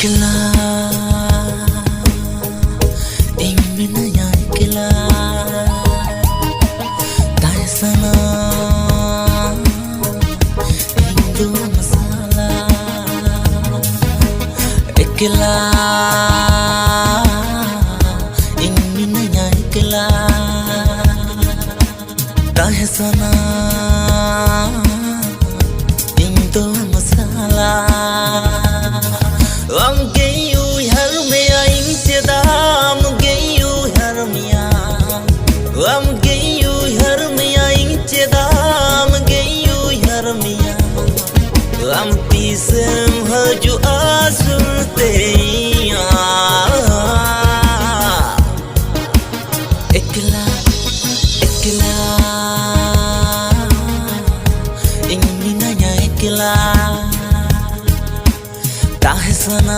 Ekla, ingminaya ekla, tayo sana Indo masala. Ekla, ingminaya ekla, tayo sana Indo masala. I'm gay, you hear me, I'm Tedam, gay, you hear me. I'm gay, you hear me, I'm Tedam, gay, you hear me. I'm peace, heard you asurte. Ekla, ekla, ingin nanya ekla. Tahe sana